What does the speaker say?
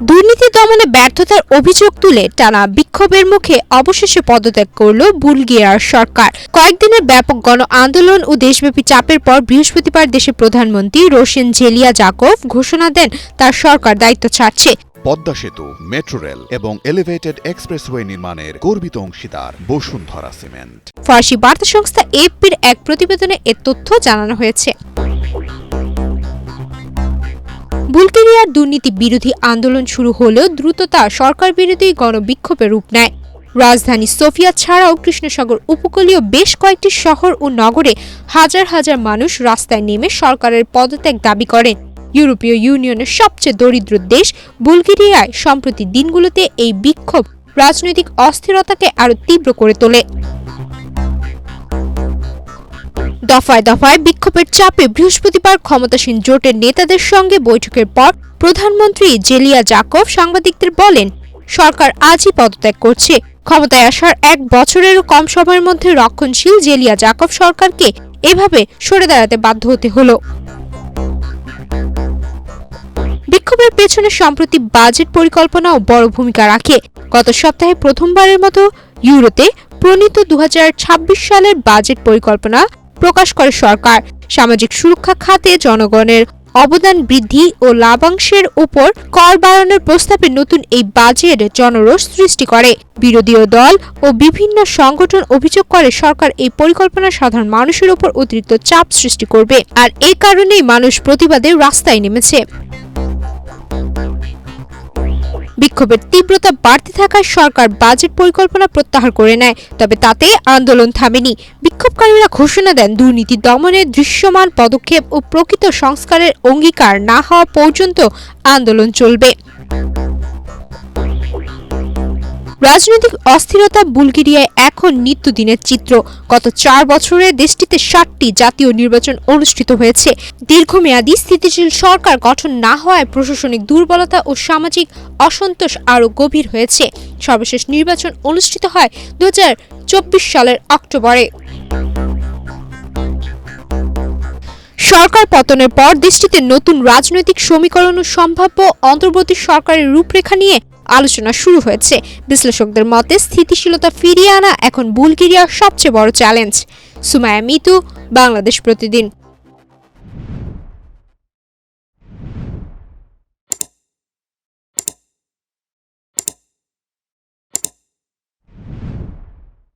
দুর্নীতি দমনে ব্যর্থতার অভিযোগ তুলে টানা বিক্ষোভের মুখে অবশেষে পদত্যাগ করল বুলগেরিয়ার সরকার। কয়েকদিনের ব্যাপক গণ আন্দোলন ও দেশব্যাপী চাপের পর বৃহস্পতিবার দেশের প্রধানমন্ত্রী রোশেন জেলিয়াজাকভ ঘোষণা দেন তার সরকার দায়িত্ব ছাড়ছে। পদ্মা সেতু, মেট্রো রেল এবং এলিভেটেড এক্সপ্রেসওয়ে নির্মাণের গর্বিত অংশীদার বসুন্ধরা সিমেন্ট। ফরাসি বার্তা সংস্থা এএফপির এক প্রতিবেদনে এ তথ্য জানানো হয়েছে। বুলগেরিয়ার দুর্নীতি বিরোধী আন্দোলন শুরু হলেও দ্রুততা সরকার বিরোধী গণবিক্ষোভে রূপ নেয়। রাজধানী সোফিয়া ছাড়াও কৃষ্ণসাগর উপকূলীয় বেশ কয়েকটি শহর ও নগরে হাজার হাজার মানুষ রাস্তায় নেমে সরকারের পদত্যাগ দাবি করেন। ইউরোপীয় ইউনিয়নের সবচেয়ে দরিদ্র দেশ বুলগেরিয়ায় সম্প্রতি দিনগুলোতে এই বিক্ষোভ রাজনৈতিক অস্থিরতাকে আরও তীব্র করে তোলে। দফায় দফায় বিক্ষোভের চাপে বৃহস্পতিবার ক্ষমতাসীন জোটের নেতাদের সঙ্গে বৈঠকের পর প্রধানমন্ত্রী জেলিয়াজাকভ সাংবাদিকদের বলেন, সরকার আজই পদত্যাগ করছে। ক্ষমতায় আসার এক বছরেরও কম সময়ের মধ্যে রক্ষণশীল জেলিয়াজাকভ সরকারকে এভাবে সরে দাঁড়াতে বাধ্য হতে হলো। বিক্ষোভের পেছনে সম্প্রতি বাজেট পরিকল্পনাও বড় ভূমিকা রাখে। গত সপ্তাহে প্রথমবারের মতো ইউরোতে প্রণীত 2026 সালের বাজেট পরিকল্পনা প্রকাশ করে সরকার। সামাজিক সুরক্ষা খাতে জনগণের অবদান বৃদ্ধি ও লাভাংশের উপর কর বাড়ানোর প্রস্তাবে নতুন এই বাজেট জনরোষ সৃষ্টি করে। বিরোধী দল ও বিভিন্ন সংগঠন অভিযোগ করে সরকার এই পরিকল্পনা সাধারণ মানুষের উপর অতিরিক্ত চাপ সৃষ্টি করবে, আর এই কারণেই মানুষ প্রতিবাদে রাস্তায় নেমেছে। বিক্ষোভের তীব্রতা বাড়তে থাকায় সরকার বাজেট পরিকল্পনা প্রত্যাহার করে নেয়, তবে তাতে আন্দোলন থামেনি। বিক্ষোভকারীরা ঘোষণা দেন দুর্নীতি দমনে দৃশ্যমান পদক্ষেপ ও প্রকৃত সংস্কারের অঙ্গীকার না হওয়া পর্যন্ত আন্দোলন চলবে। রাজনৈতিক অস্থিরতা বুলগেরিয়ায় এখন নিত্যদিনের চিত্র। গত 4 বছরে দেশটিতে 7টি জাতীয় নির্বাচন অনুষ্ঠিত হয়েছে। দীর্ঘমেয়াদী স্থিতিশীল সরকার গঠন না হওয়ায় প্রশাসনিক দুর্বলতা ও সামাজিক অসন্তোষ আরও গভীর হয়েছে। সর্বশেষ নির্বাচন অনুষ্ঠিত হয় 2024 সালের অক্টোবরে। সরকার পতনের পর দেশটিতে নতুন রাজনৈতিক সমীকরণ ও সম্ভাব্য অন্তর্বর্তী সরকারের রূপরেখা নিয়ে আলোচনা শুরু হয়েছে। বিশ্লেষকদের মতে স্থিতিশীলতা ফিরিয়ে আনা এখন বুলগেরিয়ার সবচেয়ে বড় চ্যালেঞ্জ। সুমাইয়া মিতু, বাংলাদেশ প্রতিদিন।